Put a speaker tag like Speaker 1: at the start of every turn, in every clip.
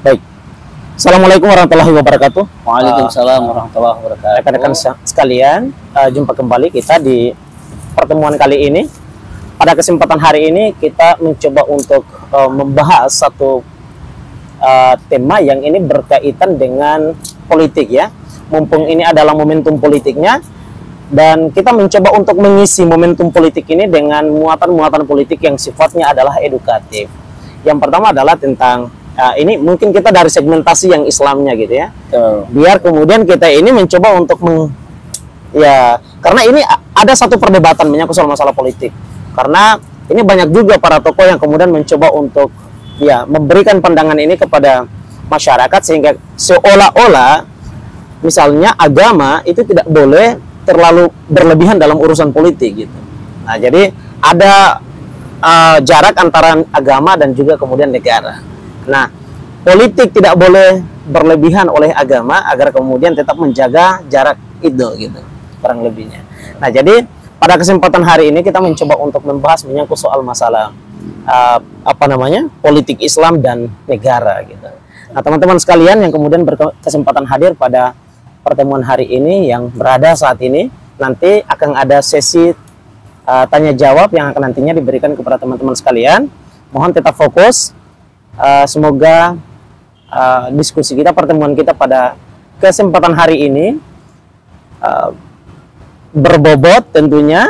Speaker 1: Baik. Assalamualaikum warahmatullahi wabarakatuh.
Speaker 2: Waalaikumsalam warahmatullahi wabarakatuh.
Speaker 1: Rekan-rekan sekalian, jumpa kembali kita di pertemuan kali ini. Pada kesempatan hari ini kita mencoba untuk membahas satu tema yang ini berkaitan dengan politik ya. Mumpung ini adalah momentum politiknya, dan kita mencoba untuk mengisi momentum politik ini dengan muatan-muatan politik yang sifatnya adalah edukatif. Yang pertama adalah tentang ini mungkin kita dari segmentasi yang Islamnya gitu ya. Biar kemudian kita ini mencoba untuk karena ini ada satu perdebatan menyangkut soal masalah politik. Karena ini banyak juga para tokoh yang kemudian mencoba untuk memberikan pandangan ini kepada masyarakat, sehingga seolah-olah misalnya agama itu tidak boleh terlalu berlebihan dalam urusan politik gitu. Nah, jadi ada jarak antara agama dan juga kemudian negara. Nah, politik tidak boleh berlebihan oleh agama agar kemudian tetap menjaga jarak itu gitu, kurang lebihnya. Nah, jadi pada kesempatan hari ini kita mencoba untuk membahas menyangkut soal masalah politik Islam dan negara gitu. Nah, teman-teman sekalian yang kemudian berkesempatan hadir pada pertemuan hari ini yang berada saat ini, nanti akan ada sesi tanya jawab yang akan nantinya diberikan kepada teman-teman sekalian. Mohon tetap fokus. Semoga diskusi kita, pertemuan kita pada kesempatan hari ini berbobot tentunya,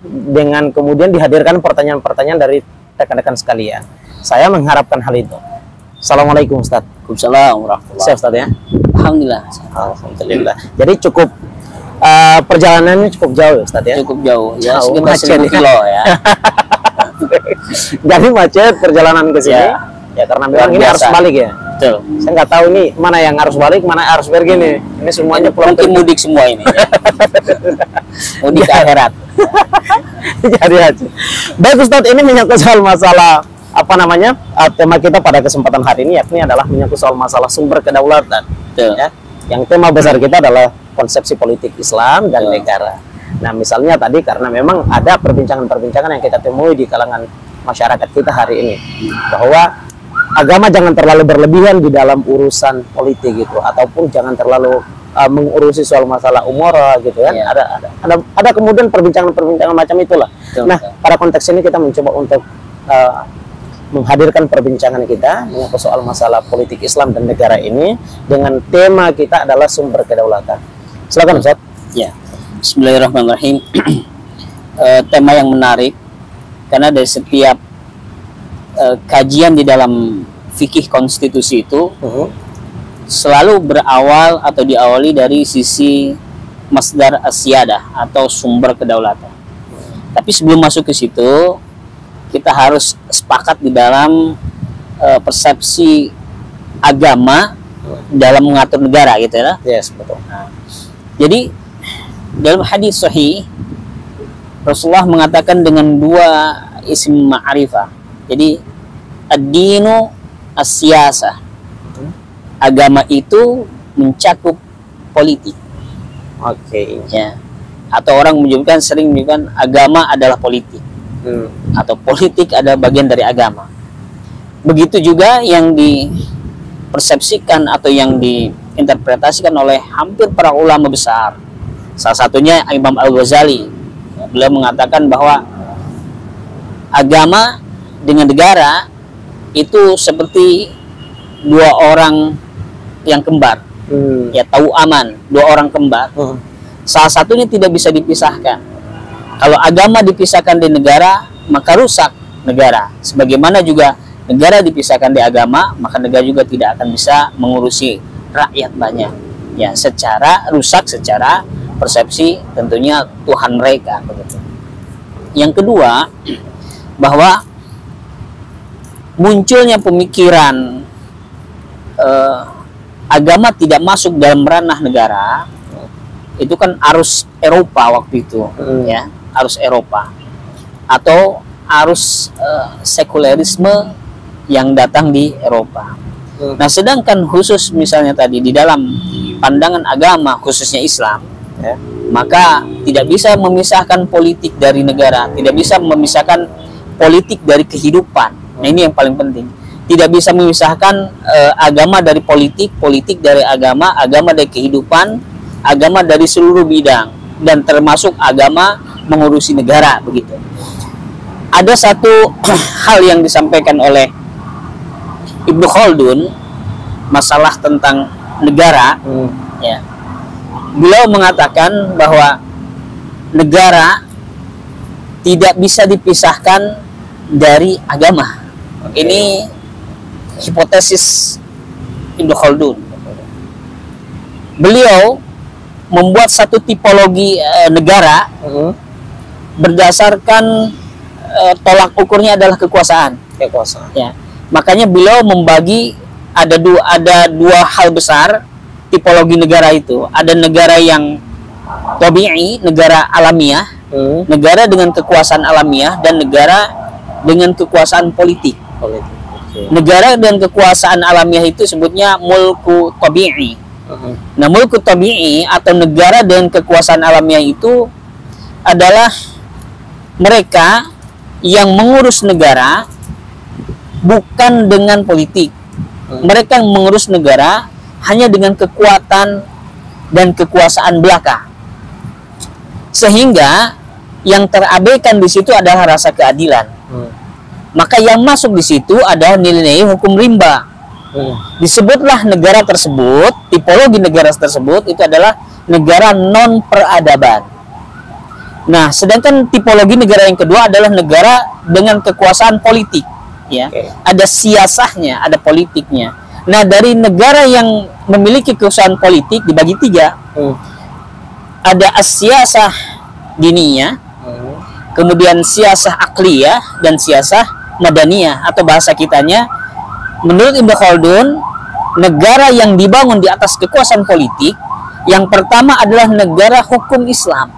Speaker 1: dengan kemudian dihadirkan pertanyaan-pertanyaan dari rekan-rekan sekalian. Saya mengharapkan hal itu. Assalamualaikum Ustaz.
Speaker 2: Waalaikumsalam warahmatullahi
Speaker 1: Siap Ustaz ya?
Speaker 2: Alhamdulillah.
Speaker 1: Alhamdulillah. Jadi cukup perjalanannya cukup jauh Ustaz ya?
Speaker 2: Cukup jauh ya,
Speaker 1: Jauh,
Speaker 2: sekitar 1000 kilo ya.
Speaker 1: Jadi macet perjalanan ke sini. Ya karena memang ini harus balik ya.
Speaker 2: Betul.
Speaker 1: Saya nggak tahu ini mana yang harus balik, mana harus pergi nih. Ini semuanya pulang
Speaker 2: mungkin mudik semua ini. Ya. Mudik ke akhirat.
Speaker 1: Jadi aja. Baik Ustadz, ini menyangkut soal masalah tema kita pada kesempatan hari ini, yakni adalah menyangkut soal masalah sumber kedaulatan.
Speaker 2: Betul.
Speaker 1: Ya. Yang tema besar kita adalah konsepsi politik Islam dan negara. Nah, misalnya tadi karena memang ada perbincangan-perbincangan yang kita temui di kalangan masyarakat kita hari ini, bahwa agama jangan terlalu berlebihan di dalam urusan politik gitu, ataupun jangan terlalu mengurusi soal masalah umara gitu kan. Ada kemudian perbincangan macam itulah. Nah, pada konteks ini kita mencoba untuk menghadirkan perbincangan kita mengenai soal masalah politik Islam dan negara ini dengan tema kita adalah sumber kedaulatan. Silakan Ustaz.
Speaker 2: Ya. Bismillahirrahmanirrahim. Tema yang menarik karena dari setiap kajian di dalam fikih konstitusi itu selalu berawal atau diawali dari sisi masdar asyadah atau sumber kedaulatan. Tapi sebelum masuk ke situ, kita harus sepakat di dalam persepsi agama dalam mengatur negara gitu ya.
Speaker 1: Yes, betul.
Speaker 2: Nah, jadi dalam hadis sahih Rasulullah mengatakan dengan dua isim ma'rifah. Jadi ad-dinu as-siyasah. Agama itu mencakup politik.
Speaker 1: Oke.
Speaker 2: Ya. Atau orang sering menyebutkan agama adalah politik. Atau politik adalah bagian dari agama. Begitu juga yang dipersepsikan atau yang diinterpretasikan oleh hampir para ulama besar. Salah satunya Imam Al-Ghazali. Beliau mengatakan bahwa agama dengan negara itu seperti dua orang yang kembar. Ya, tahu aman, dua orang kembar. Salah satunya tidak bisa dipisahkan. Kalau agama dipisahkan di negara, maka rusak negara. Sebagaimana juga negara dipisahkan di agama, maka negara juga tidak akan bisa mengurusi rakyat banyak. Ya, secara rusak, secara persepsi tentunya Tuhan mereka begitu. Yang kedua, bahwa munculnya pemikiran agama tidak masuk dalam ranah negara, itu kan arus Eropa waktu itu, ya, arus Eropa atau arus sekulerisme yang datang di Eropa. Nah, sedangkan khusus misalnya tadi di dalam pandangan agama khususnya Islam, ya, maka tidak bisa memisahkan politik dari negara, tidak bisa memisahkan politik dari kehidupan. Nah, ini yang paling penting. tidak bisa memisahkan agama dari politik, politik dari agama, agama dari kehidupan, agama dari seluruh bidang, dan termasuk agama mengurusi negara, begitu. Ada satu hal yang disampaikan oleh Ibnu Khaldun, masalah tentang negara, ya. Beliau mengatakan bahwa negara tidak bisa dipisahkan dari agama. Ini hipotesis Ibnu Khaldun. Beliau membuat satu tipologi negara berdasarkan tolak ukurnya adalah kekuasaan. Ya. Makanya beliau membagi ada dua hal besar tipologi negara itu. Ada negara yang tabi'i, negara alamiah, negara dengan kekuasaan alamiah, dan negara dengan kekuasaan politik. Negara dengan kekuasaan alamiah itu sebutnya mulku tabi'i. Nah, mulku tabi'i atau negara dengan kekuasaan alamiah itu adalah mereka yang mengurus negara bukan dengan politik. Mereka yang mengurus negara hanya dengan kekuatan dan kekuasaan belaka. Sehingga yang terabaikan di situ adalah rasa keadilan. Maka yang masuk di situ adalah nilai-nilai hukum rimba. Disebutlah negara tersebut, tipologi negara tersebut itu adalah negara non peradaban. Nah, sedangkan tipologi negara yang kedua adalah negara dengan kekuasaan politik, ya. Ada siasahnya, ada politiknya. Nah, dari negara yang memiliki kekuasaan politik dibagi tiga. Ada as-siyasah diniyah, kemudian siasah akliyah, dan siasah madaniyah, atau bahasa kitanya menurut Ibnu Khaldun, negara yang dibangun di atas kekuasaan politik, yang pertama adalah negara hukum Islam.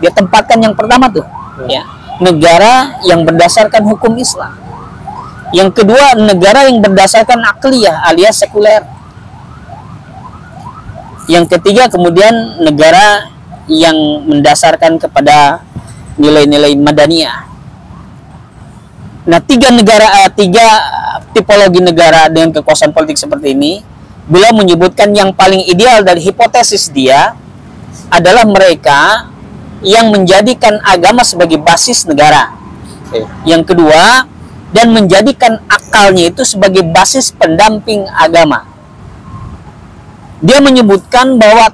Speaker 2: Dia tempatkan yang pertama tuh, ya, negara yang berdasarkan hukum Islam. Yang kedua, negara yang berdasarkan akliyah alias sekuler. Yang ketiga, kemudian negara yang mendasarkan kepada nilai-nilai madaniyah. Nah, tiga tipologi negara dengan kekuasaan politik seperti ini, beliau menyebutkan yang paling ideal dari hipotesis dia adalah mereka yang menjadikan agama sebagai basis negara. Yang kedua, dan menjadikan akalnya itu sebagai basis pendamping agama. Dia menyebutkan bahwa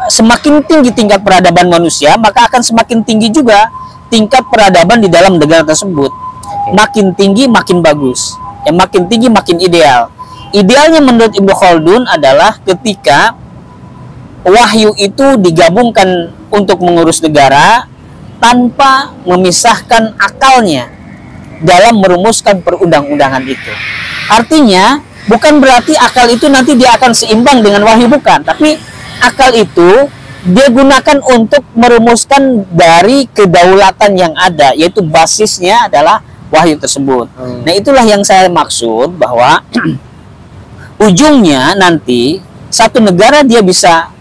Speaker 2: semakin tinggi tingkat peradaban manusia, maka akan semakin tinggi juga tingkat peradaban di dalam negara tersebut. Makin tinggi makin bagus, yang makin tinggi makin ideal. Idealnya menurut Ibnu Khaldun adalah ketika wahyu itu digabungkan untuk mengurus negara tanpa memisahkan akalnya dalam merumuskan perundang-undangan itu. Artinya bukan berarti akal itu nanti dia akan seimbang dengan wahyu, bukan, tapi akal itu dia gunakan untuk merumuskan dari kedaulatan yang ada, yaitu basisnya adalah wahyu tersebut. Nah, itulah yang saya maksud bahwa ujungnya nanti satu negara dia bisa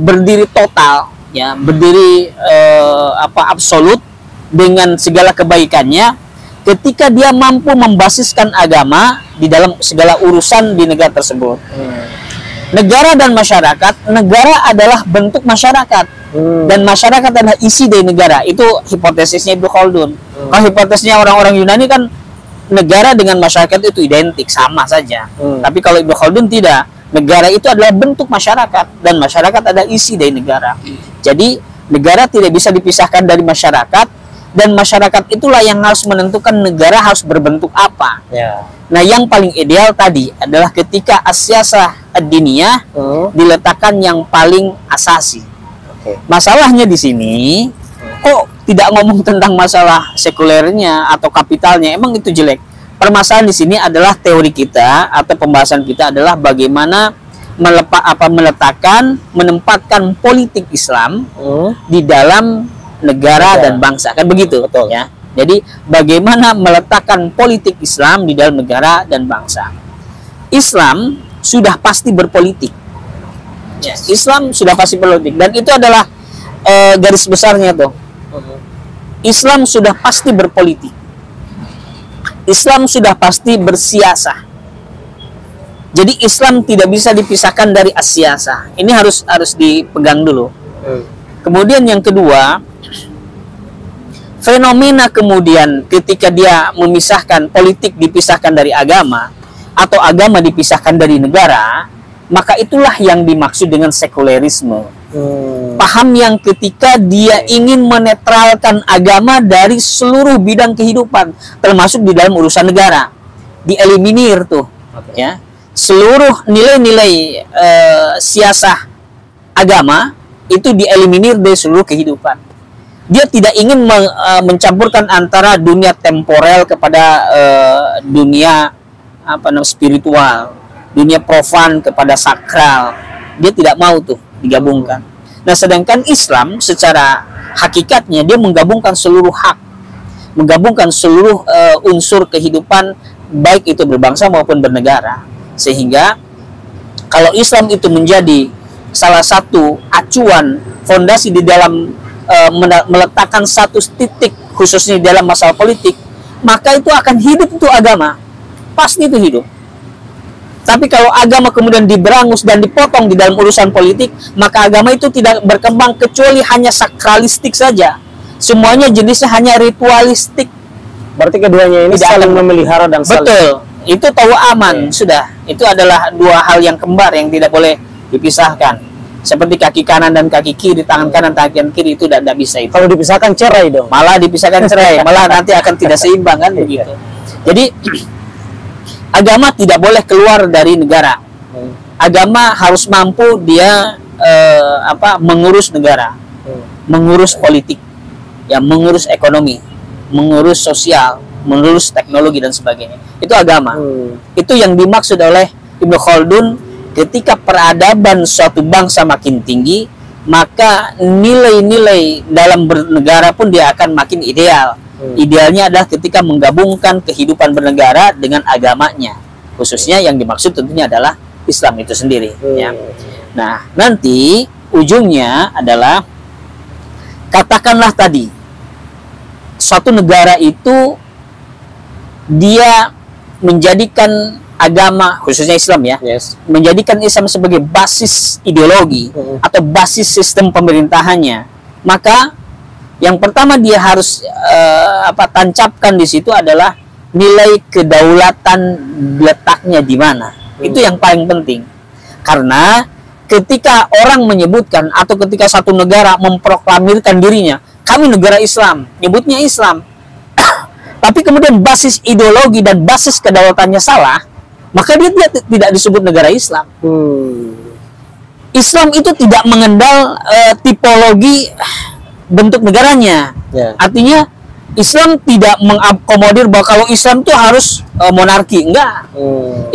Speaker 2: berdiri total, ya, berdiri absolut dengan segala kebaikannya ketika dia mampu membasiskan agama di dalam segala urusan di negara tersebut. Negara dan masyarakat, negara adalah bentuk masyarakat, dan masyarakat adalah isi dari negara. Itu hipotesisnya Ibnu Khaldun. Kalau hipotesisnya orang-orang Yunani kan negara dengan masyarakat itu identik, sama saja. Tapi kalau Ibnu Khaldun tidak, negara itu adalah bentuk masyarakat, dan masyarakat adalah isi dari negara. Jadi negara tidak bisa dipisahkan dari masyarakat, dan masyarakat itulah yang harus menentukan negara harus berbentuk apa. Nah, yang paling ideal tadi adalah ketika as-siyasah ad-diniyah diletakkan yang paling asasi. Masalahnya di sini kok tidak ngomong tentang masalah sekulernya atau kapitalnya, emang itu jelek. Permasalahan di sini adalah teori kita atau pembahasan kita adalah bagaimana menempatkan politik Islam di dalam negara dan bangsa, kan begitu.
Speaker 1: Betul.
Speaker 2: Ya. Jadi bagaimana meletakkan politik Islam di dalam negara dan bangsa. Islam sudah pasti berpolitik. Islam sudah pasti berpolitik, dan itu adalah garis besarnya tuh. Islam sudah pasti berpolitik. Islam sudah pasti bersiasah. Jadi Islam tidak bisa dipisahkan dari as-siasah. Ini harus dipegang dulu. Kemudian yang kedua, fenomena kemudian ketika dia memisahkan politik dipisahkan dari agama atau agama dipisahkan dari negara, maka itulah yang dimaksud dengan sekulerisme. Paham yang ketika dia ingin menetralkan agama dari seluruh bidang kehidupan, termasuk di dalam urusan negara, dieliminir tuh, ya, seluruh nilai-nilai siasah agama itu dieliminir dari seluruh kehidupan. Dia tidak ingin mencampurkan antara dunia temporel kepada dunia spiritual, dunia profan kepada sakral. Dia tidak mau tuh digabungkan. Nah, sedangkan Islam secara hakikatnya dia menggabungkan seluruh hak, menggabungkan seluruh unsur kehidupan, baik itu berbangsa maupun bernegara. Sehingga kalau Islam itu menjadi salah satu acuan fondasi di dalam meletakkan satu titik khususnya dalam masalah politik, maka itu akan hidup itu agama, pasti itu hidup. Tapi kalau agama kemudian diberangus dan dipotong di dalam urusan politik, maka agama itu tidak berkembang kecuali hanya sakralistik saja. Semuanya jenisnya hanya ritualistik.
Speaker 1: Berarti keduanya ini saling memelihara dan saling...
Speaker 2: Betul. Itu tahu aman, sudah. Itu adalah dua hal yang kembar yang tidak boleh dipisahkan. Seperti kaki kanan dan kaki kiri, tangan kanan, tangan kiri, itu tidak bisa itu.
Speaker 1: Kalau dipisahkan cerai dong.
Speaker 2: Malah dipisahkan cerai, malah nanti akan tidak seimbang kan begitu. Jadi agama tidak boleh keluar dari negara. Agama harus mampu dia mengurus negara, mengurus politik, ya, mengurus ekonomi, mengurus sosial, mengurus teknologi dan sebagainya. Itu agama. Itu yang dimaksud oleh Ibnu Khaldun. Ketika peradaban suatu bangsa makin tinggi, maka nilai-nilai dalam bernegara pun dia akan makin ideal. Idealnya adalah ketika menggabungkan kehidupan bernegara dengan agamanya. Khususnya yang dimaksud tentunya adalah Islam itu sendiri. Ya. Nah, nanti ujungnya adalah, katakanlah tadi, suatu negara itu dia menjadikan agama, khususnya Islam ya, menjadikan Islam sebagai basis ideologi atau basis sistem pemerintahannya, maka yang pertama dia harus tancapkan di situ adalah nilai kedaulatan, letaknya di mana. Itu yang paling penting. Karena ketika orang menyebutkan atau ketika satu negara memproklamirkan dirinya, kami negara Islam, nyebutnya Islam, tapi kemudian basis ideologi dan basis kedaulatannya salah, maka dia tidak disebut negara Islam. Islam itu tidak mengenal tipologi bentuk negaranya. Artinya Islam tidak mengakomodir bahwa kalau Islam itu harus monarki, enggak.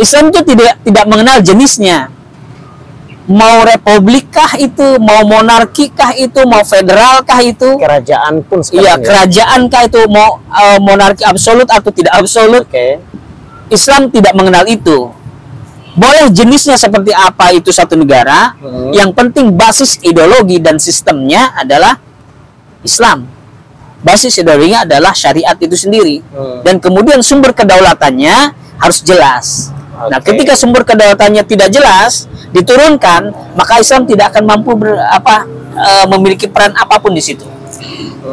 Speaker 2: Islam itu tidak mengenal jenisnya. Mau republikkah itu, mau monarkikah itu, mau federalkah itu,
Speaker 1: kerajaan pun sekarang.
Speaker 2: Iya, kerajaankah itu, mau monarki absolut atau tidak absolut. Islam tidak mengenal itu. Boleh jenisnya seperti apa itu satu negara, yang penting basis ideologi dan sistemnya adalah Islam. Basis ideologinya adalah syariat itu sendiri. Dan kemudian sumber kedaulatannya harus jelas. Nah, ketika sumber kedaulatannya tidak jelas, diturunkan, maka Islam tidak akan mampu memiliki peran apapun di situ.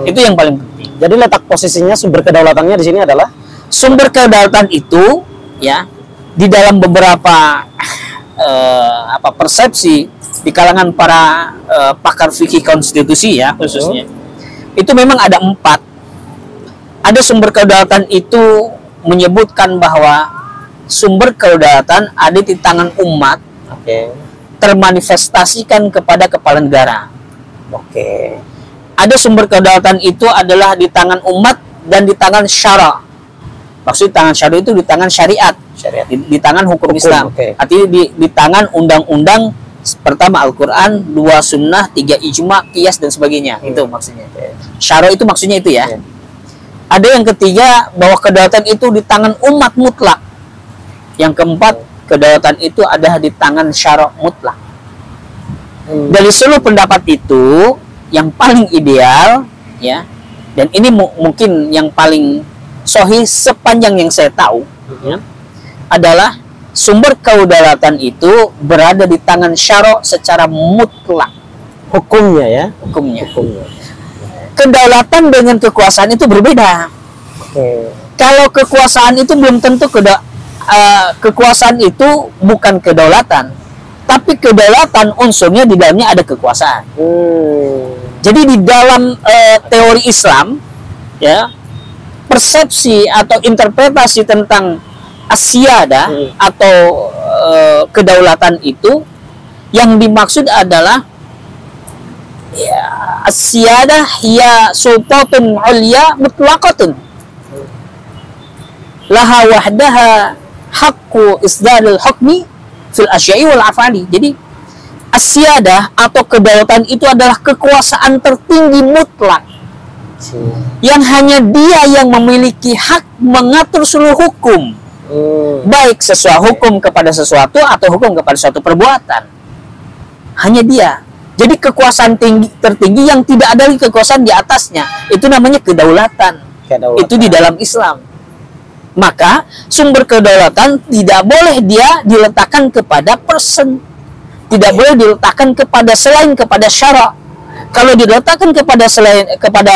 Speaker 2: Itu yang paling penting.
Speaker 1: Jadi letak posisinya sumber kedaulatannya di sini adalah,
Speaker 2: sumber kedaulatan itu, ya, di dalam beberapa persepsi di kalangan para pakar fikih konstitusi ya khususnya, itu memang ada 4. Ada sumber kedaulatan itu menyebutkan bahwa sumber kedaulatan ada di tangan umat, termanifestasikan kepada kepala negara. Ada sumber kedaulatan itu adalah di tangan umat dan di tangan syara. Maksud tangan syara itu di tangan syariat, di tangan hukum Islam. Artinya di tangan undang-undang, pertama Al-Quran, 2 sunnah, 3 ijma, qiyas dan sebagainya. Itu maksudnya. Syara itu maksudnya itu ya. Ada yang ketiga bahwa kedaulatan itu di tangan umat mutlak. Yang keempat, kedaulatan itu ada di tangan syara mutlak. Dari seluruh pendapat itu, yang paling ideal ya, dan ini mungkin yang paling sahih sepanjang yang saya tahu adalah sumber kedaulatan itu berada di tangan syara secara mutlak.
Speaker 1: Hukumnya ya.
Speaker 2: Hukumnya. Kedaulatan dengan kekuasaan itu berbeda. Kalau kekuasaan itu belum tentu kekuasaan itu bukan kedaulatan, tapi kedaulatan unsurnya di dalamnya ada kekuasaan. Jadi di dalam teori Islam, ya, persepsi atau interpretasi tentang asyada atau kedaulatan itu yang dimaksud adalah ya, asyada hiya sultatun ulya mutlaqatun laha wahdaha haqqu isdalil hukmi fil asya'i wal afali. Jadi asyada atau kedaulatan itu adalah kekuasaan tertinggi mutlak yang hanya dia yang memiliki hak mengatur seluruh hukum, baik sesuai hukum kepada sesuatu atau hukum kepada suatu perbuatan. Hanya dia. Jadi kekuasaan tertinggi yang tidak ada lagi kekuasaan di atasnya, itu namanya kedaulatan. Itu di dalam Islam. Maka sumber kedaulatan tidak boleh dia diletakkan kepada person, tidak boleh diletakkan kepada kepada syara. Kalau diletakkan kepada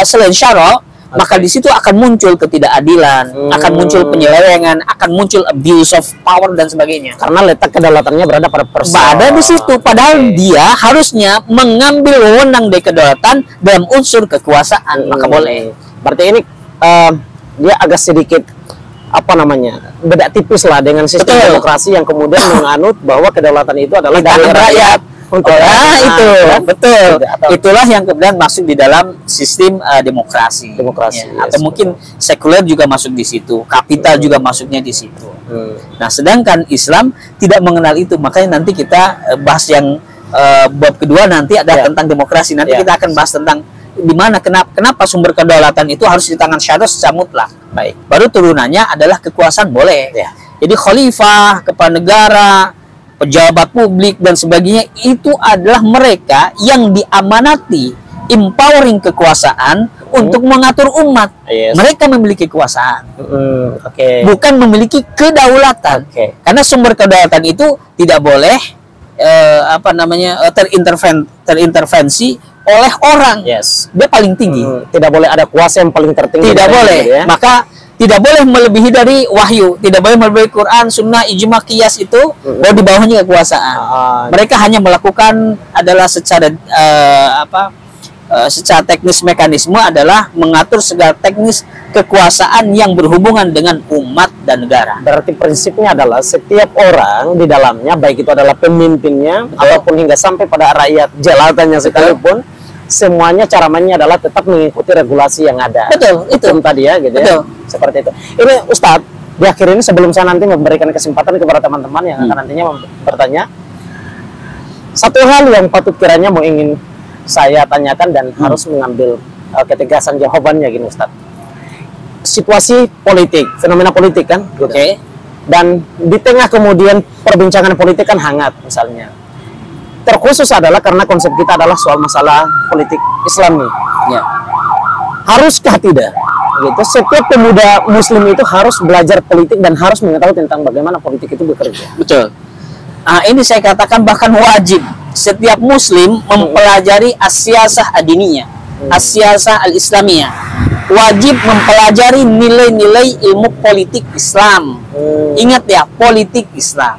Speaker 2: selain syara, maka di situ akan muncul ketidakadilan, akan muncul penyelewengan, akan muncul abuse of power dan sebagainya.
Speaker 1: Karena letak kedaulatannya berada pada person.
Speaker 2: Berada di situ, padahal dia harusnya mengambil wewenang dari kedaulatan dalam unsur kekuasaan, maka boleh.
Speaker 1: Berarti ini dia agak sedikit beda tipis lah dengan sistem demokrasi yang kemudian menganut bahwa kedaulatan itu adalah dari rakyat untuk
Speaker 2: itu betul. Itulah yang kemudian masuk di dalam sistem demokrasi ya. Atau mungkin sekuler juga masuk di situ, kapital juga masuknya di situ. Nah, sedangkan Islam tidak mengenal itu, makanya nanti kita bahas yang bab kedua nanti ada tentang demokrasi. Nanti kita akan bahas tentang di mana kenapa sumber kedaulatan itu harus di tangan syariat secara mutlak. Baik. Baru turunannya adalah kekuasaan boleh. Jadi khalifah, kepala negara, pejabat publik dan sebagainya itu adalah mereka yang diamanati empowering kekuasaan untuk mengatur umat. Mereka memiliki kekuasaan. Bukan memiliki kedaulatan. Karena sumber kedaulatan itu tidak boleh terintervensi oleh orang. Dia paling tinggi.
Speaker 1: Tidak boleh ada kuasa yang paling tertinggi.
Speaker 2: Tidak boleh. Ya? Maka tidak boleh melebihi dari wahyu, tidak boleh melebihi Quran, sunnah, ijma, qiyas itu, bahwa di bawahnya kekuasaan. Mereka hanya melakukan adalah secara secara teknis mekanisme adalah mengatur segala teknis kekuasaan yang berhubungan dengan umat dan negara.
Speaker 1: Berarti prinsipnya adalah setiap orang di dalamnya, baik itu adalah pemimpinnya ataupun hingga sampai pada rakyat jelatannya sekalipun, semuanya cara mainnya adalah tetap mengikuti regulasi yang ada.
Speaker 2: Itu
Speaker 1: tadi ya, gitu ya. Seperti itu. Ini Ustadz, di akhir ini sebelum saya nanti memberikan kesempatan kepada teman-teman yang akan nantinya bertanya, satu hal yang patut kiranya mau ingin saya tanyakan dan harus mengambil ketegasan jawabannya gini Ustadz. Situasi politik, fenomena politik kan, gitu. Dan di tengah kemudian perbincangan politik kan hangat misalnya. Terkhusus adalah karena konsep kita adalah soal masalah politik Islam nih. Haruskah tidak? Gitu. Setiap pemuda Muslim itu harus belajar politik dan harus mengetahui tentang bagaimana politik itu bekerja.
Speaker 2: Betul. Nah, ini saya katakan bahkan wajib setiap Muslim mempelajari as-siyasah ad-diniyah, as-siyasah al-islamiyah. Wajib mempelajari nilai-nilai ilmu politik Islam. Ingat ya, politik Islam.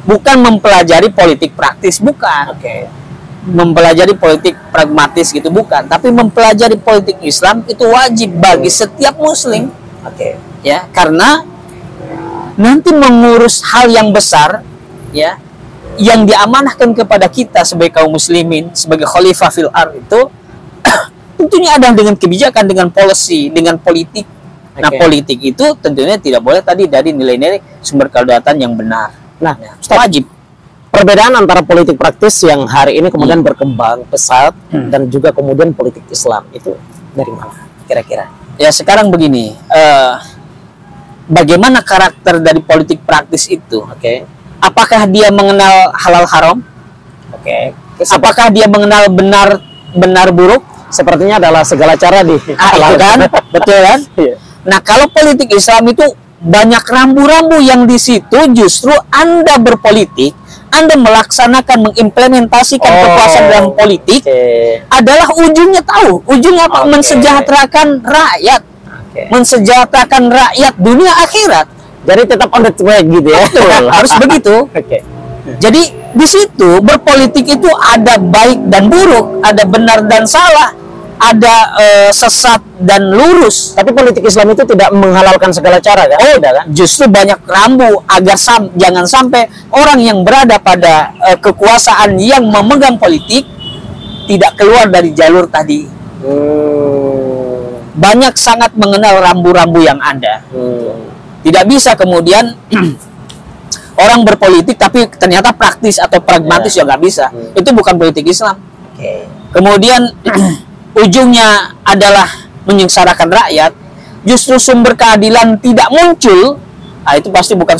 Speaker 2: Bukan mempelajari politik praktis, bukan. Mempelajari politik pragmatis gitu, bukan. Tapi mempelajari politik Islam itu wajib bagi setiap Muslim. Ya, karena nanti mengurus hal yang besar, ya, yang diamanahkan kepada kita sebagai kaum muslimin, sebagai khalifah fil ard itu tentunya ada dengan kebijakan, dengan policy, dengan politik. Nah, politik itu tentunya tidak boleh tadi dari nilai-nilai sumber kedaulatan yang benar.
Speaker 1: Nah, wajib. Perbedaan antara politik praktis yang hari ini kemudian berkembang pesat dan juga kemudian politik Islam itu dari mana kira-kira?
Speaker 2: Ya, sekarang begini, bagaimana karakter dari politik praktis itu? Apakah dia mengenal halal haram? Apakah dia mengenal benar buruk?
Speaker 1: Sepertinya adalah segala cara di
Speaker 2: itu kan, betul kan? Nah, kalau politik Islam itu banyak rambu-rambu yang di situ justru Anda berpolitik, Anda melaksanakan, mengimplementasikan kekuasaan dalam politik adalah ujungnya tahu, ujungnya apa? Mensejahterakan rakyat, mensejahterakan rakyat dunia akhirat.
Speaker 1: Jadi tetap on the track gitu ya.
Speaker 2: Betul, harus begitu. Jadi di situ berpolitik itu ada baik dan buruk, ada benar dan salah, ada sesat dan lurus.
Speaker 1: Tapi politik Islam itu tidak menghalalkan segala cara kan?
Speaker 2: Oh, tidak kan? Justru banyak rambu agar jangan sampai orang yang berada pada kekuasaan yang memegang politik tidak keluar dari jalur tadi. Banyak sangat mengenal rambu-rambu yang ada. Tidak bisa kemudian orang berpolitik tapi ternyata praktis atau pragmatis ya nggak bisa. Itu bukan politik Islam. Kemudian ujungnya adalah menyengsarakan rakyat. Justru sumber keadilan tidak muncul. Nah, itu pasti bukan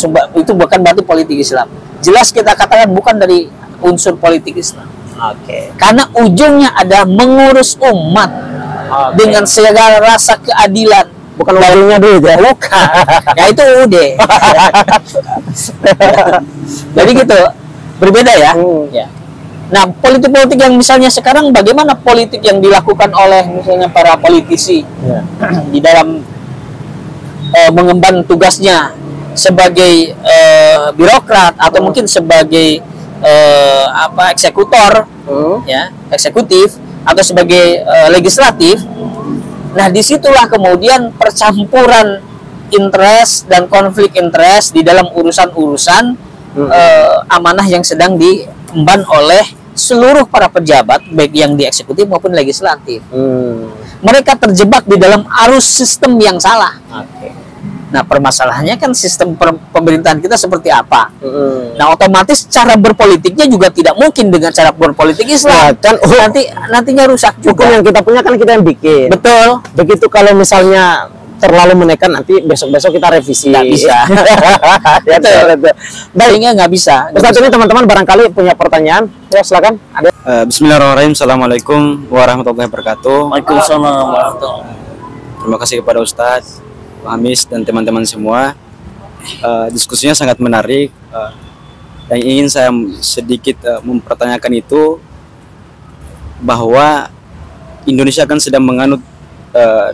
Speaker 2: berarti politik Islam. Jelas kita katakan bukan dari unsur politik Islam. Karena ujungnya ada mengurus umat dengan segala rasa keadilan.
Speaker 1: Bukan warungnya dulu ya?
Speaker 2: Bukan. Ya itu udah. Jadi gitu. Berbeda ya. Nah, politik-politik yang misalnya sekarang, bagaimana politik yang dilakukan oleh misalnya para politisi di dalam mengemban tugasnya sebagai birokrat atau mungkin sebagai eksekutor, eksekutif atau sebagai legislatif. Nah, disitulah kemudian percampuran interest dan konflik interest di dalam urusan-urusan amanah yang sedang diemban oleh seluruh para pejabat, baik yang di eksekutif maupun legislatif. Mereka terjebak di dalam arus sistem yang salah. Nah, permasalahannya kan sistem pemerintahan kita seperti apa? Nah, otomatis cara berpolitiknya juga tidak mungkin dengan cara berpolitik Islam. Kan nantinya rusak juga.
Speaker 1: Hukum yang kita punya kan kita yang bikin.
Speaker 2: Betul.
Speaker 1: Begitu kalau misalnya terlalu menekan, nanti besok-besok kita revisi.
Speaker 2: Nggak bisa. Baiknya nggak bisa.
Speaker 1: Ustaz, ini teman-teman barangkali punya pertanyaan. Ya, silakan. Ada.
Speaker 3: Bismillahirrahmanirrahim. Assalamualaikum warahmatullahi wabarakatuh.
Speaker 2: Waalaikumsalam warahmatullahi wabarakatuh.
Speaker 3: Terima kasih kepada Ustadz, Pak Hamis, dan teman-teman semua. Diskusinya sangat menarik. Yang ingin saya sedikit mempertanyakan itu bahwa Indonesia kan sedang menganut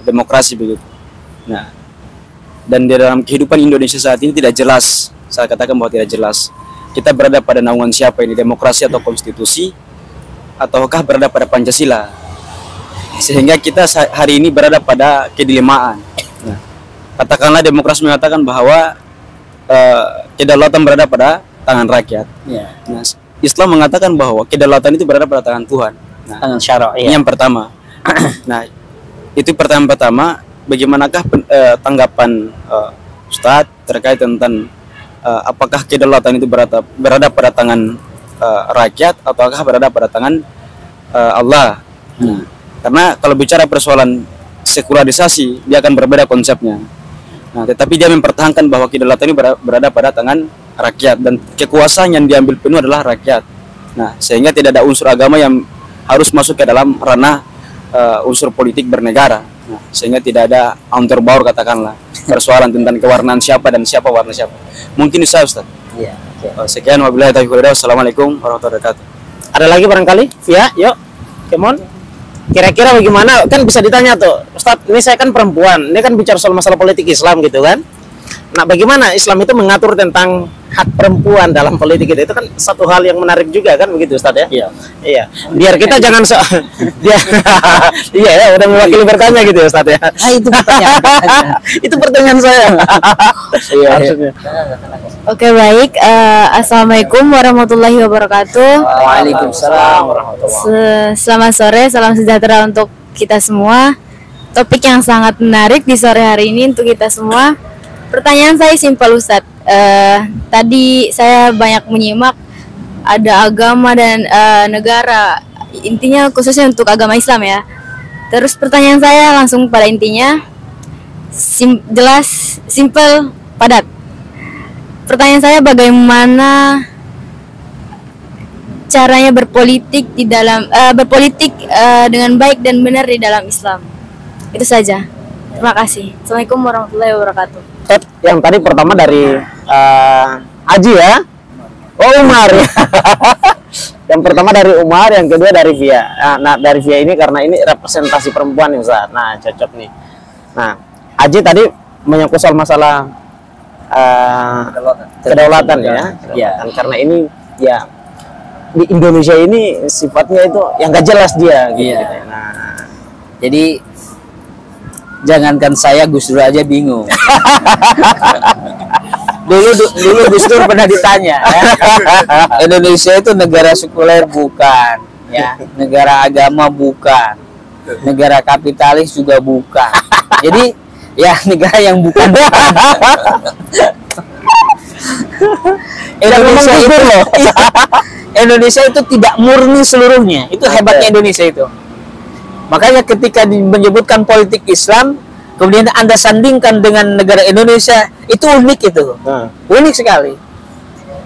Speaker 3: demokrasi begitu. Nah, dan di dalam kehidupan Indonesia saat ini tidak jelas, saya katakan bahwa tidak jelas, kita berada pada naungan siapa ini, demokrasi atau konstitusi, ataukah berada pada Pancasila. Sehingga kita hari ini berada pada kedilemaan. Nah, katakanlah demokrasi mengatakan bahwa kedaulatan berada pada tangan rakyat. Nah, Islam mengatakan bahwa kedaulatan itu berada pada tangan Tuhan. Nah,
Speaker 2: tangan syara'.
Speaker 3: Ini yang pertama. Nah, itu pertanyaan pertama. Bagaimanakah tanggapan Ustadz terkait tentang apakah kedaulatan itu berada pada tangan rakyat ataukah berada pada tangan Allah? Nah, karena kalau bicara persoalan sekularisasi, dia akan berbeda konsepnya. Nah, tetapi dia mempertahankan bahwa kedaulatan ini berada pada tangan rakyat dan kekuasaan yang diambil penuh adalah rakyat. Nah, sehingga tidak ada unsur agama yang harus masuk ke dalam ranah unsur politik bernegara. Nah, sehingga tidak ada counterbaur, katakanlah persoalan tentang kewarnaan siapa dan siapa warna siapa. Mungkin bisa, Ustaz.
Speaker 2: Iya.
Speaker 3: Sekian, wabillahi taufiq wal hidayah. Assalamualaikum warahmatullahi wabarakatuh.
Speaker 1: Ada lagi barangkali? Ya, yuk. Come on. Kira-kira bagaimana? Kan bisa ditanya tuh, Ustaz, ini saya kan perempuan, ini kan bicara soal masalah politik Islam gitu kan. Nah, bagaimana Islam itu mengatur tentang hak perempuan dalam politik itu kan satu hal yang menarik juga kan begitu, Ustaz ya? Iya. Biar kita jangan iya ya, udah mewakili bertanya gitu ya, Ustaz ya.
Speaker 2: Itu pertanyaan.
Speaker 1: Itu pertanyaan saya. Iya.
Speaker 4: Oke, baik. Assalamualaikum warahmatullahi wabarakatuh.
Speaker 2: Waalaikumsalam warahmatullahi.
Speaker 4: Selamat sore, salam sejahtera untuk kita semua. Topik yang sangat menarik di sore hari ini untuk kita semua. Pertanyaan saya simpel, Ustadz. Tadi saya banyak menyimak ada agama dan negara. Intinya khususnya untuk agama Islam ya. Terus pertanyaan saya langsung pada intinya. Jelas, simpel, padat. Pertanyaan saya, bagaimana caranya berpolitik di dalam dengan baik dan benar di dalam Islam? Itu saja. Terima kasih. Assalamualaikum warahmatullahi wabarakatuh.
Speaker 1: Yang tadi pertama dari Aji ya. Oh, Umar. Yang pertama dari Umar, yang kedua dari Via. Nah, dari Via ini karena ini representasi perempuan nih Ustaz. Nah, cocok nih. Nah, Aji tadi menyangkut soal masalah kedaulatan ya. Ya, karena ini ya di Indonesia ini sifatnya itu yang gak jelas dia gitu.
Speaker 2: Iya. Nah, jadi jangankan saya, Gus Dur aja bingung. dulu Gus Dur pernah ditanya ya, Indonesia itu negara sekuler bukan, ya, negara agama bukan, negara kapitalis juga bukan. Jadi ya negara yang bukan. Indonesia itu loh. Indonesia itu tidak murni seluruhnya. Itu hebatnya Indonesia itu. Makanya ketika menyebutkan politik Islam, kemudian Anda sandingkan dengan negara Indonesia, itu unik itu. Unik sekali.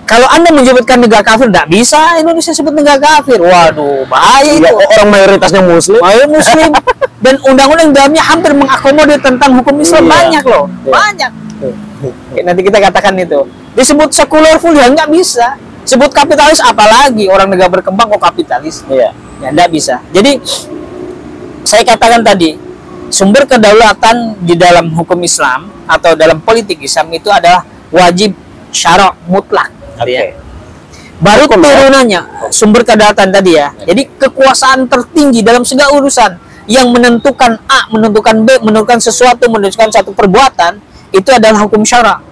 Speaker 2: Kalau Anda menyebutkan negara kafir, tidak bisa Indonesia sebut negara kafir. Waduh, bahaya itu.
Speaker 1: Orang mayoritasnya Muslim.
Speaker 2: Muslim. Dan undang-undang dalamnya hampir mengakomodir tentang hukum Islam. Banyak loh. Banyak. Nanti kita katakan itu. Disebut sekuler full ya nggak bisa. Sebut kapitalis apalagi, orang negara berkembang kok kapitalis. Ya nggak bisa. Jadi saya katakan tadi, sumber kedaulatan di dalam hukum Islam atau dalam politik Islam itu adalah wajib syara' mutlak. Ya. Baru turunannya sumber kedaulatan tadi ya. Jadi kekuasaan tertinggi dalam segala urusan yang menentukan A, menentukan B, menentukan sesuatu, menentukan satu perbuatan, itu adalah hukum syara'.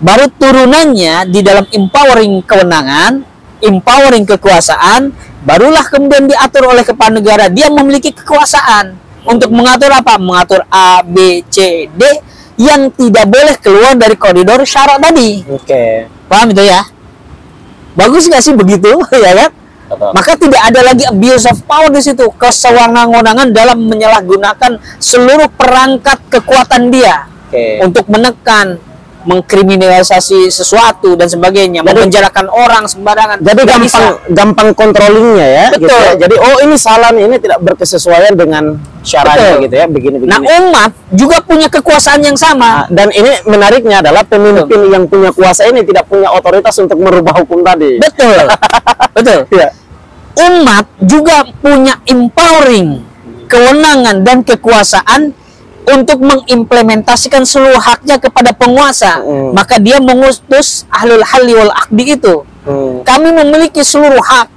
Speaker 2: Baru turunannya di dalam empowering kewenangan, empowering kekuasaan, barulah kemudian diatur oleh kepala negara. Dia memiliki kekuasaan untuk mengatur apa? Mengatur A, B, C, D yang tidak boleh keluar dari koridor syara' tadi. Paham itu ya? Bagus nggak sih begitu, ya kan? Maka tidak ada lagi abuse of power di situ, kesewenang-wenangan dalam menyalahgunakan seluruh perangkat kekuatan dia untuk menekan, mengkriminalisasi sesuatu dan sebagainya, memenjarakan orang sembarangan.
Speaker 1: Jadi gampang controllingnya ya.
Speaker 2: Betul.
Speaker 1: Gitu ya. Jadi ini salah nih, ini tidak berkesesuaian dengan syariat gitu ya, begini.
Speaker 2: Nah, umat juga punya kekuasaan yang sama.
Speaker 1: Dan ini menariknya adalah pemimpin yang punya kuasa ini tidak punya otoritas untuk merubah hukum tadi.
Speaker 2: Betul. Betul.
Speaker 1: Ya.
Speaker 2: Umat juga punya empowering, kewenangan dan kekuasaan untuk mengimplementasikan seluruh haknya kepada penguasa. Maka dia mengutus ahlul halli wal aqdi itu. Kami memiliki seluruh hak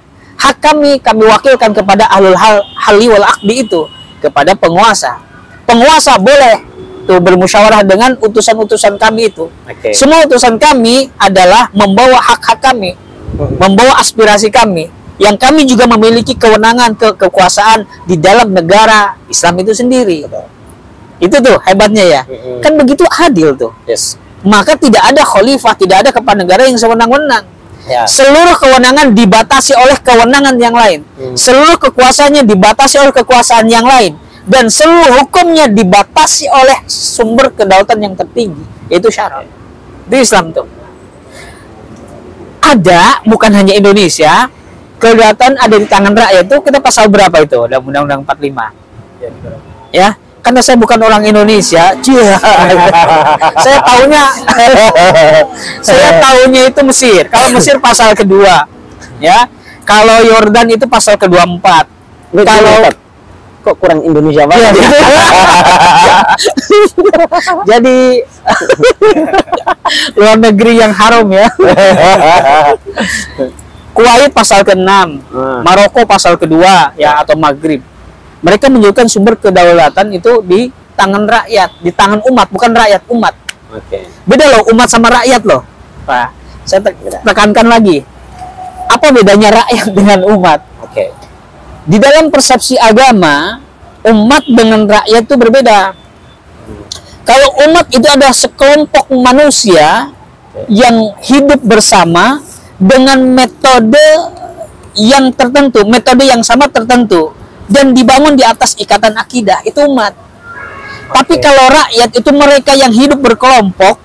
Speaker 2: kami wakilkan kepada ahlul halli wal aqdi itu, kepada penguasa. Penguasa boleh tuh bermusyawarah dengan utusan-utusan kami itu. Semua utusan kami adalah membawa hak-hak kami, membawa aspirasi kami, yang kami juga memiliki kewenangan kekuasaan di dalam negara Islam itu sendiri. Itu tuh hebatnya ya. Kan begitu adil tuh. Maka tidak ada khalifah, tidak ada kepala negara yang sewenang-wenang. Seluruh kewenangan dibatasi oleh kewenangan yang lain. Seluruh kekuasaannya dibatasi oleh kekuasaan yang lain. Dan seluruh hukumnya dibatasi oleh sumber kedaulatan yang tertinggi, yaitu syariat. Itu Islam tuh. Ada, bukan hanya Indonesia, kedaulatan ada di tangan rakyat. Itu kita pasal berapa itu dalam Undang-Undang 45? Ya. Karena saya bukan orang Indonesia, saya tahunya itu Mesir. Kalau Mesir pasal kedua, ya. Kalau Yordan itu pasal ke-24. Kalau
Speaker 1: kok kurang Indonesia banget?
Speaker 2: Jadi luar negeri yang haram ya. Kuwait pasal ke-6, Maroko pasal kedua ya, atau Maghrib. Mereka menunjukkan sumber kedaulatan itu di tangan rakyat, di tangan umat, bukan rakyat, umat. Beda loh umat sama rakyat loh. Pak, saya tekankan lagi. Apa bedanya rakyat dengan umat? Di dalam persepsi agama, umat dengan rakyat itu berbeda. Kalau umat itu adalah sekelompok manusia yang hidup bersama dengan metode yang tertentu, metode yang sama tertentu, dan dibangun di atas ikatan akidah, itu umat. Tapi kalau rakyat itu mereka yang hidup berkelompok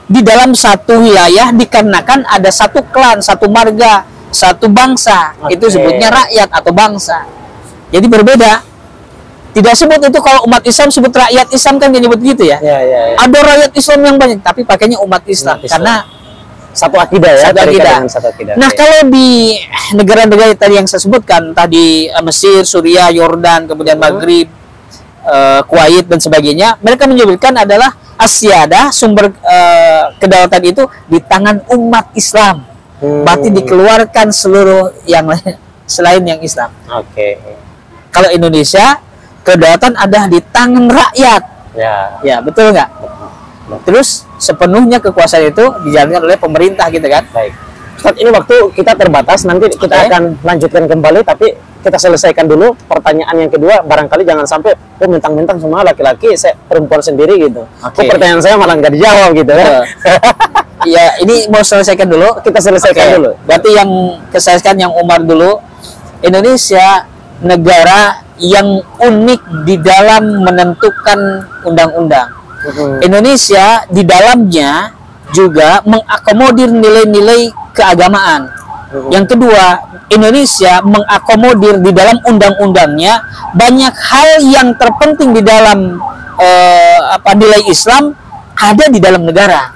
Speaker 2: di dalam satu wilayah dikarenakan ada satu klan, satu marga, satu bangsa. Itu sebutnya rakyat atau bangsa. Jadi berbeda. Tidak sebut itu kalau umat Islam, sebut rakyat Islam kan jadi begitu ya. Ada rakyat Islam yang banyak, tapi pakainya umat Islam, karena
Speaker 1: satu akidah ya.
Speaker 2: Satu akidah. Nah, kalau di negara-negara tadi yang saya sebutkan tadi, Mesir, Suriah, Yordan, kemudian Maghrib, Kuwait dan sebagainya, mereka menyebutkan adalah asyadah, sumber kedaulatan itu di tangan umat Islam. Berarti dikeluarkan seluruh yang lain selain yang Islam. Kalau Indonesia, kedaulatan ada di tangan rakyat. Ya, betul nggak? Terus sepenuhnya kekuasaan itu dijalankan oleh pemerintah gitu kan?
Speaker 1: Baik. Ustaz, ini waktu kita terbatas, nanti kita akan lanjutkan kembali, tapi kita selesaikan dulu pertanyaan yang kedua. Barangkali jangan sampai mentang-mentang semua laki-laki, saya perempuan sendiri gitu. Pertanyaan saya malah nggak dijawab gitu ya.
Speaker 2: Ya, ini mau selesaikan dulu.
Speaker 1: Kita selesaikan dulu.
Speaker 2: Berarti yang selesaikan yang Umar dulu. Indonesia negara yang unik di dalam menentukan undang-undang. Indonesia di dalamnya juga mengakomodir nilai-nilai keagamaan. Yang kedua, Indonesia mengakomodir di dalam undang-undangnya banyak hal yang terpenting di dalam nilai Islam ada di dalam negara.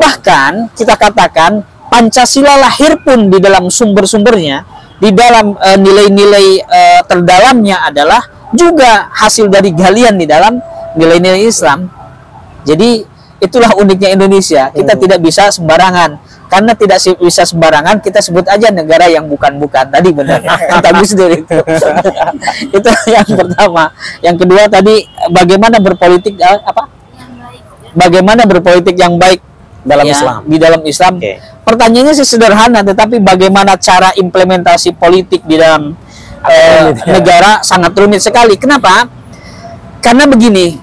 Speaker 2: Bahkan kita katakan Pancasila lahir pun di dalam sumber-sumbernya, di dalam nilai-nilai terdalamnya adalah juga hasil dari galian di dalam nilai-nilai Islam. Jadi itulah uniknya Indonesia. Kita tidak bisa sembarangan. Karena tidak bisa sembarangan, kita sebut aja negara yang bukan-bukan. Tadi benar. Kata Gus Dur itu. Itu yang pertama. Yang kedua tadi bagaimana berpolitik Bagaimana berpolitik yang baik
Speaker 1: dalam Islam.
Speaker 2: Di dalam Islam. Pertanyaannya sih sederhana, tetapi bagaimana cara implementasi politik di dalam negara sangat rumit sekali. Kenapa? Karena begini,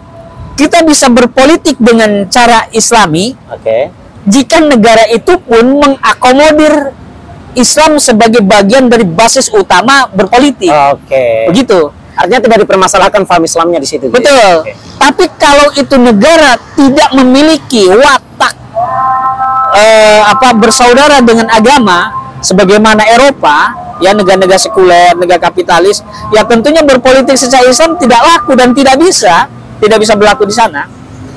Speaker 2: kita bisa berpolitik dengan cara Islami jika negara itu pun mengakomodir Islam sebagai bagian dari basis utama berpolitik. Begitu.
Speaker 1: Artinya tidak dipermasalahkan paham Islamnya di situ.
Speaker 2: Betul. Tapi kalau itu negara tidak memiliki watak bersaudara dengan agama sebagaimana Eropa, ya negara-negara sekuler, negara kapitalis, ya tentunya berpolitik secara Islam tidak laku dan tidak bisa berlaku di sana.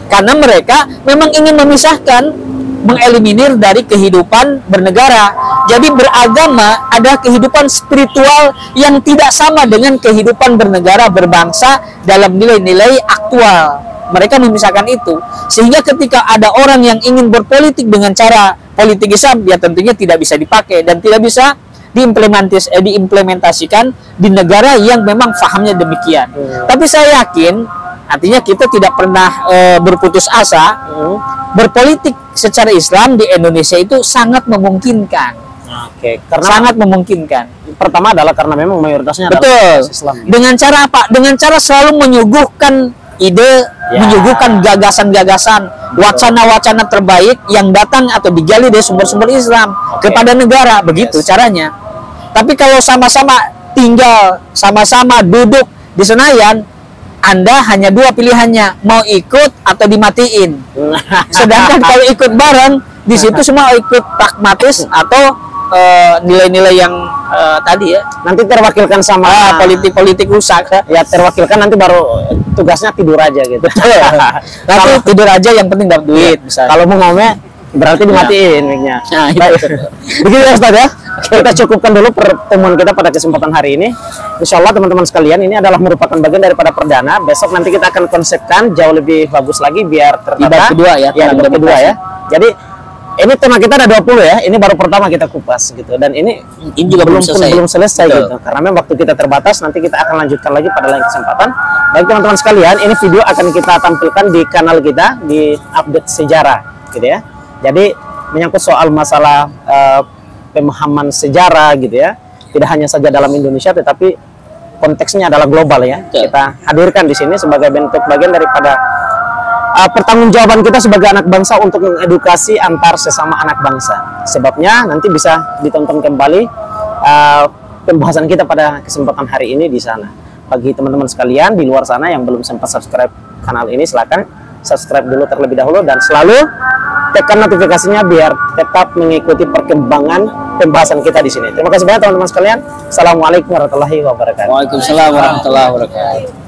Speaker 2: Karena mereka memang ingin memisahkan, mengeliminir dari kehidupan bernegara. Jadi beragama ada kehidupan spiritual yang tidak sama dengan kehidupan bernegara berbangsa dalam nilai-nilai aktual. Mereka memisahkan itu. Sehingga ketika ada orang yang ingin berpolitik dengan cara politik Islam, ya tentunya tidak bisa dipakai dan tidak bisa diimplementasikan di negara yang memang fahamnya demikian. Tapi saya yakin, artinya kita tidak pernah berputus asa. Berpolitik secara Islam di Indonesia itu sangat memungkinkan.
Speaker 1: Karena
Speaker 2: sangat memungkinkan.
Speaker 1: Pertama adalah karena memang mayoritasnya
Speaker 2: adalah Islam. Dengan cara apa? Dengan cara selalu menyuguhkan ide, menyuguhkan gagasan-gagasan, wacana-wacana terbaik yang datang atau digali dari sumber-sumber Islam kepada negara. Begitu caranya. Tapi kalau sama-sama tinggal, sama-sama duduk di Senayan, Anda hanya dua pilihannya, mau ikut atau dimatiin. Sedangkan kalau ikut bareng, di situ semua ikut pragmatis atau nilai-nilai yang tadi ya.
Speaker 1: Nanti terwakilkan sama
Speaker 2: politik-politik rusak.
Speaker 1: Ya terwakilkan, nanti baru tugasnya tidur aja gitu.
Speaker 2: Nanti tidur aja, yang penting dapat duit.
Speaker 1: Kalau mau ngomel berarti dimatiin mic-nya. Begitu ya Ustaz ya. Kita cukupkan dulu pertemuan kita pada kesempatan hari ini. Insya Allah teman-teman sekalian, ini adalah merupakan bagian daripada perdana. Besok nanti kita akan konsepkan jauh lebih bagus lagi biar tertata.
Speaker 2: Bab kedua ya.
Speaker 1: Bab kedua ya. Jadi ini tema kita ada 20 ya. Ini baru pertama kita kupas gitu. Dan ini
Speaker 2: juga belum
Speaker 1: selesai gitu. Karena memang waktu kita terbatas, nanti kita akan lanjutkan lagi pada lain kesempatan. Baik teman-teman sekalian, ini video akan kita tampilkan di kanal kita di update sejarah gitu ya. Jadi menyangkut soal masalah pemahaman sejarah gitu ya, tidak hanya saja dalam Indonesia tetapi konteksnya adalah global ya. Kita hadirkan di sini sebagai bentuk bagian daripada pertanggungjawaban kita sebagai anak bangsa untuk mengedukasi antar sesama anak bangsa. Sebabnya nanti bisa ditonton kembali pembahasan kita pada kesempatan hari ini di sana. Bagi teman-teman sekalian di luar sana yang belum sempat subscribe kanal ini, silakan subscribe dulu terlebih dahulu dan selalu tekan notifikasinya biar tetap mengikuti perkembangan pembahasan kita di sini. Terima kasih banyak teman-teman sekalian. Assalamualaikum warahmatullahi wabarakatuh.
Speaker 2: Waalaikumsalam warahmatullahi wabarakatuh.